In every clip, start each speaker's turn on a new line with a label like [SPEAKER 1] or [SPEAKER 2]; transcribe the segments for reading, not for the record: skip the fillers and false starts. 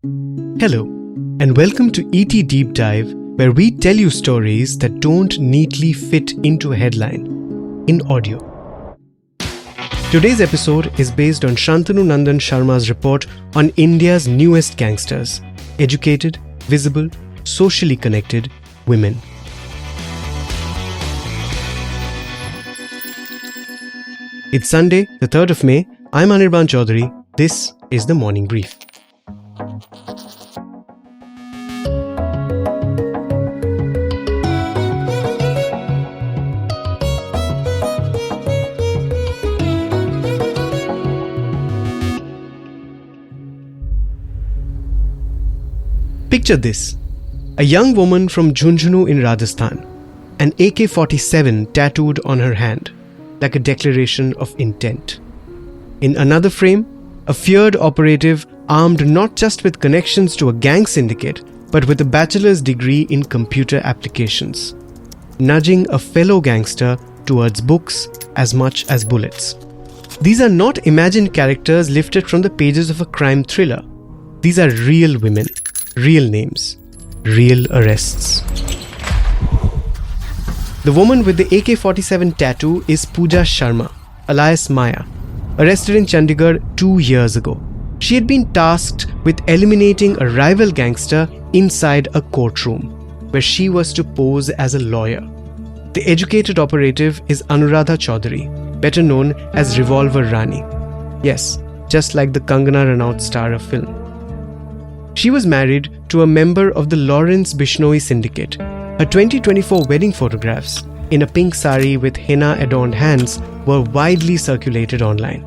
[SPEAKER 1] Hello, and welcome to ET Deep Dive, where we tell you stories that don't neatly fit into a headline in audio. Today's episode is based on Shantanu Nandan Sharma's report on India's newest gangsters, educated, visible, socially connected women. It's Sunday, the 3rd of May. I'm Anirban Chaudhary. This is the Morning Brief. Picture this. A young woman from Jhunjhunu in Rajasthan, an AK-47 tattooed on her hand, like a declaration of intent. In another frame, a feared operative armed not just with connections to a gang syndicate, but with a bachelor's degree in computer applications, nudging a fellow gangster towards books as much as bullets. These are not imagined characters lifted from the pages of a crime thriller. These are real women, real names, real arrests. The woman with the AK-47 tattoo is Pooja Sharma, alias Maya, arrested in Chandigarh 2 years ago. She had been tasked with eliminating a rival gangster inside a courtroom, where she was to pose as a lawyer. The educated operative is Anuradha Chaudhary, better known as Revolver Rani. Yes, just like the Kangana Ranaut star of film. She was married to a member of the Lawrence Bishnoi syndicate. Her 2024 wedding photographs, in a pink sari with henna-adorned hands, were widely circulated online.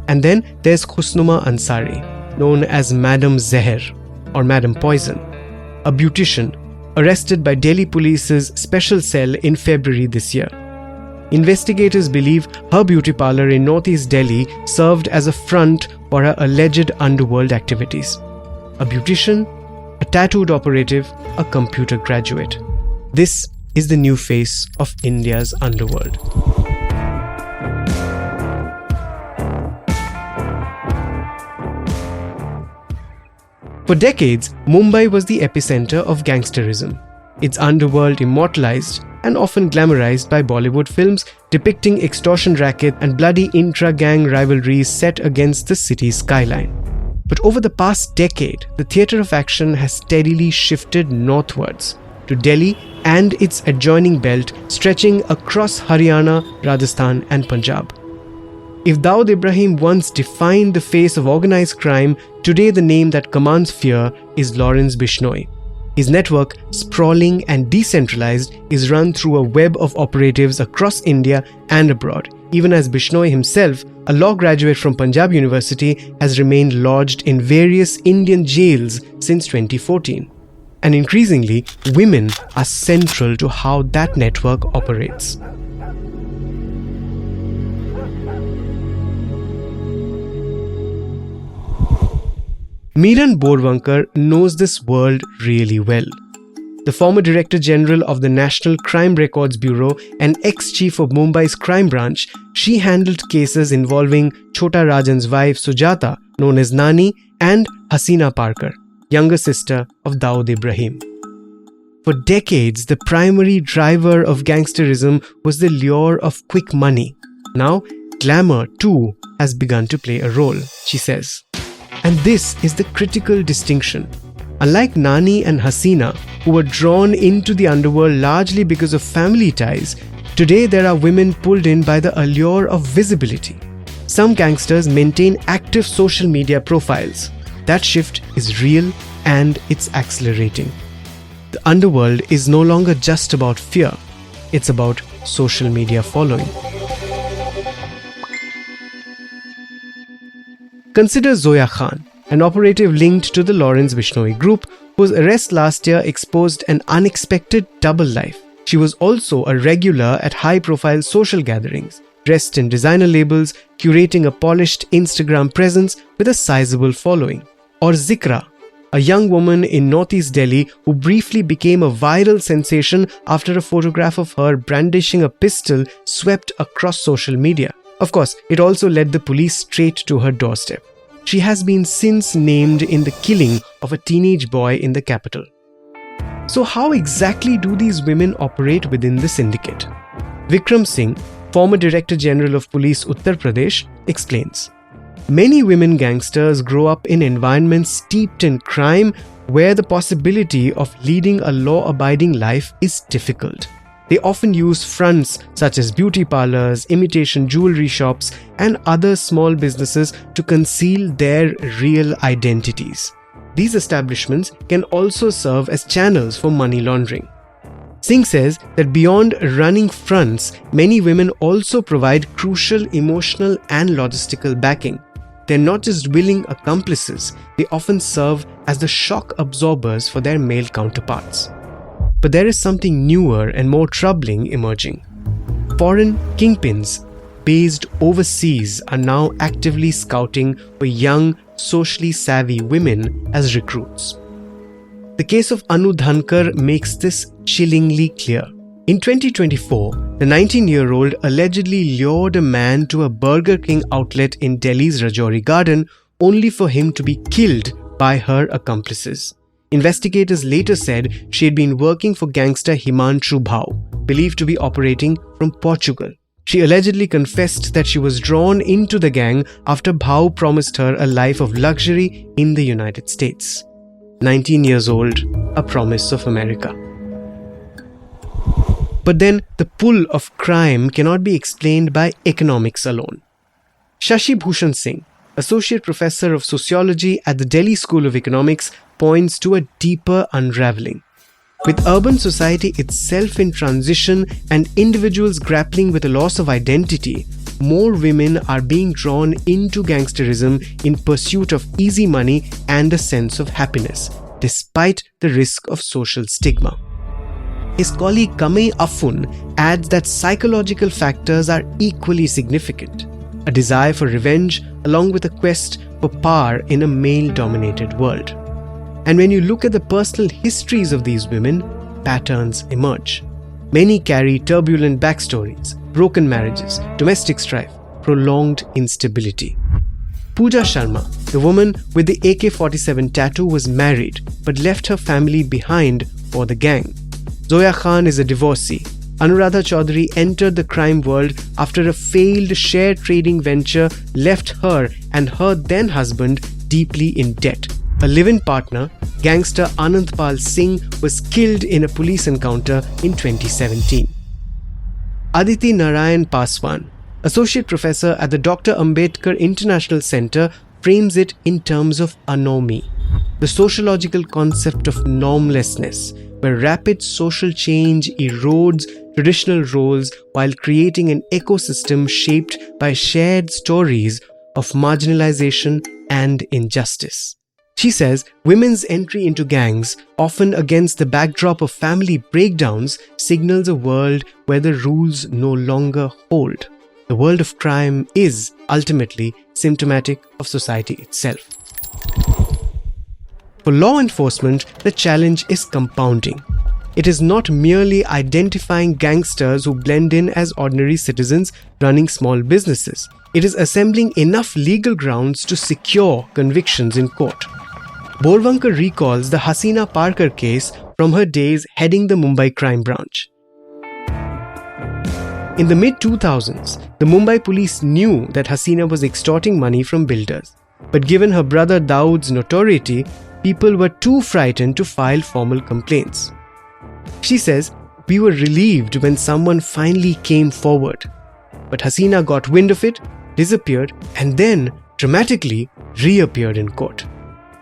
[SPEAKER 1] And then there's Khusnuma Ansari, known as Madam Zeher or Madam Poison, a beautician arrested by Delhi Police's special cell in February this year. Investigators believe her beauty parlour in northeast Delhi served as a front for her alleged underworld activities. A beautician, a tattooed operative, a computer graduate. This is the new face of India's underworld. For decades, Mumbai was the epicenter of gangsterism, its underworld immortalized and often glamorized by Bollywood films depicting extortion racket and bloody intra-gang rivalries set against the city's skyline. But over the past decade, the theatre of action has steadily shifted northwards to Delhi and its adjoining belt stretching across Haryana, Rajasthan and Punjab. If Dawood Ibrahim once defined the face of organized crime, today the name that commands fear is Lawrence Bishnoi. His network, sprawling and decentralized, is run through a web of operatives across India and abroad, even as Bishnoi himself, a law graduate from Punjab University, has remained lodged in various Indian jails since 2014. And increasingly, women are central to how that network operates. Miran Borwankar knows this world really well. The former Director General of the National Crime Records Bureau and ex-chief of Mumbai's crime branch, she handled cases involving Chota Rajan's wife Sujata, known as Nani, and Hasina Parkar, younger sister of Dawood Ibrahim. For decades, the primary driver of gangsterism was the lure of quick money. Now, glamour too has begun to play a role, she says. And this is the critical distinction. Unlike Nani and Hasina, who were drawn into the underworld largely because of family ties, today there are women pulled in by the allure of visibility. Some gangsters maintain active social media profiles. That shift is real and it's accelerating. The underworld is no longer just about fear. It's about social media following. Consider Zoya Khan, an operative linked to the Lawrence Bishnoi group, whose arrest last year exposed an unexpected double life. She was also a regular at high-profile social gatherings, dressed in designer labels, curating a polished Instagram presence with a sizable following. Or Zikra, a young woman in northeast Delhi who briefly became a viral sensation after a photograph of her brandishing a pistol swept across social media. Of course, it also led the police straight to her doorstep. She has been since named in the killing of a teenage boy in the capital. So how exactly do these women operate within the syndicate? Vikram Singh, former Director General of Police Uttar Pradesh, explains. Many women gangsters grow up in environments steeped in crime where the possibility of leading a law-abiding life is difficult. They often use fronts such as beauty parlors, imitation jewelry shops, and other small businesses to conceal their real identities. These establishments can also serve as channels for money laundering. Singh says that beyond running fronts, many women also provide crucial emotional and logistical backing. They're not just willing accomplices, they often serve as the shock absorbers for their male counterparts. But there is something newer and more troubling emerging. Foreign kingpins based overseas are now actively scouting for young, socially savvy women as recruits. The case of Anu Dhankar makes this chillingly clear. In 2024, the 19-year-old allegedly lured a man to a Burger King outlet in Delhi's Rajouri Garden only for him to be killed by her accomplices. Investigators later said she had been working for gangster Himanshu Bhau, believed to be operating from Portugal. She allegedly confessed that she was drawn into the gang after Bhau promised her a life of luxury in the United States. 19 years old, a promise of America. But then the pull of crime cannot be explained by economics alone. Shashi Bhushan Singh, Associate Professor of Sociology at the Delhi School of Economics, points to a deeper unraveling. With urban society itself in transition and individuals grappling with a loss of identity, more women are being drawn into gangsterism in pursuit of easy money and a sense of happiness, despite the risk of social stigma. His colleague Kamei Affun adds that psychological factors are equally significant. A desire for revenge along with a quest for power in a male-dominated world. And when you look at the personal histories of these women, patterns emerge. Many carry turbulent backstories, broken marriages, domestic strife, prolonged instability. Pooja Sharma, the woman with the AK-47 tattoo, was married but left her family behind for the gang. Zoya Khan is a divorcee. Anuradha Chaudhary entered the crime world after a failed share trading venture left her and her then husband deeply in debt. A live-in partner, gangster Anandpal Singh, was killed in a police encounter in 2017. Aditi Narayan Paswan, Associate Professor at the Dr. Ambedkar International Center, frames it in terms of anomy, the sociological concept of normlessness, where rapid social change erodes traditional roles while creating an ecosystem shaped by shared stories of marginalization and injustice. She says women's entry into gangs, often against the backdrop of family breakdowns, signals a world where the rules no longer hold. The world of crime is ultimately symptomatic of society itself. For law enforcement, the challenge is compounding. It is not merely identifying gangsters who blend in as ordinary citizens running small businesses. It is assembling enough legal grounds to secure convictions in court. Borwankar recalls the Hasina Parkar case from her days heading the Mumbai crime branch. In the mid-2000s, the Mumbai police knew that Hasina was extorting money from builders. But given her brother Dawood's notoriety, people were too frightened to file formal complaints. She says, "We were relieved when someone finally came forward. But Hasina got wind of it, disappeared, and then dramatically reappeared in court."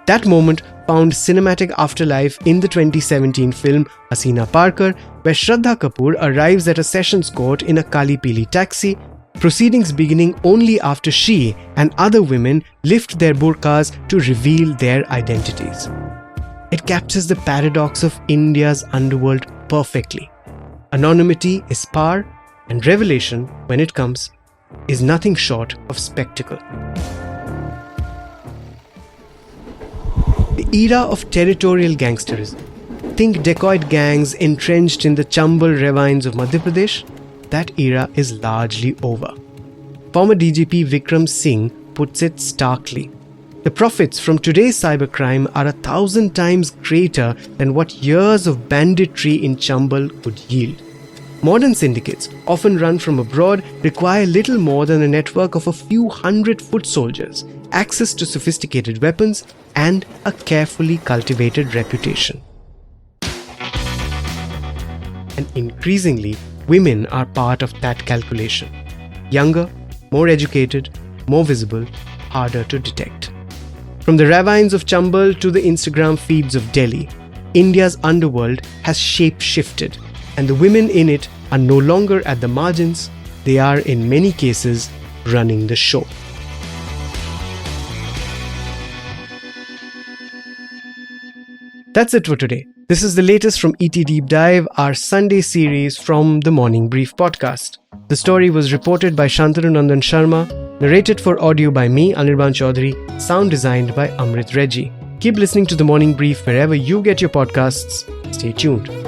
[SPEAKER 1] That moment found cinematic afterlife in the 2017 film Hasina Parkar, where Shraddha Kapoor arrives at a sessions court in a Kali Pili taxi, proceedings beginning only after she and other women lift their burqas to reveal their identities. It captures the paradox of India's underworld perfectly. Anonymity is power, and revelation, when it comes, is nothing short of spectacle. The era of territorial gangsterism. Think dacoit gangs entrenched in the Chambal ravines of Madhya Pradesh. That era is largely over. Former DGP Vikram Singh puts it starkly. The profits from today's cybercrime are 1,000 times greater than what years of banditry in Chambal could yield. Modern syndicates, often run from abroad, require little more than a network of a few hundred foot soldiers, access to sophisticated weapons, and a carefully cultivated reputation. And increasingly, women are part of that calculation. Younger, more educated, more visible, harder to detect. From the ravines of Chambal to the Instagram feeds of Delhi, India's underworld has shape-shifted, and the women in it are no longer at the margins, they are in many cases running the show. That's it for today. This is the latest from ET Deep Dive, our Sunday series from the Morning Brief podcast. The story was reported by Shantanu Nandan Sharma, narrated for audio by me, Anirban Chaudhary, sound designed by Amrit Reggie. Keep listening to the Morning Brief wherever you get your podcasts. Stay tuned.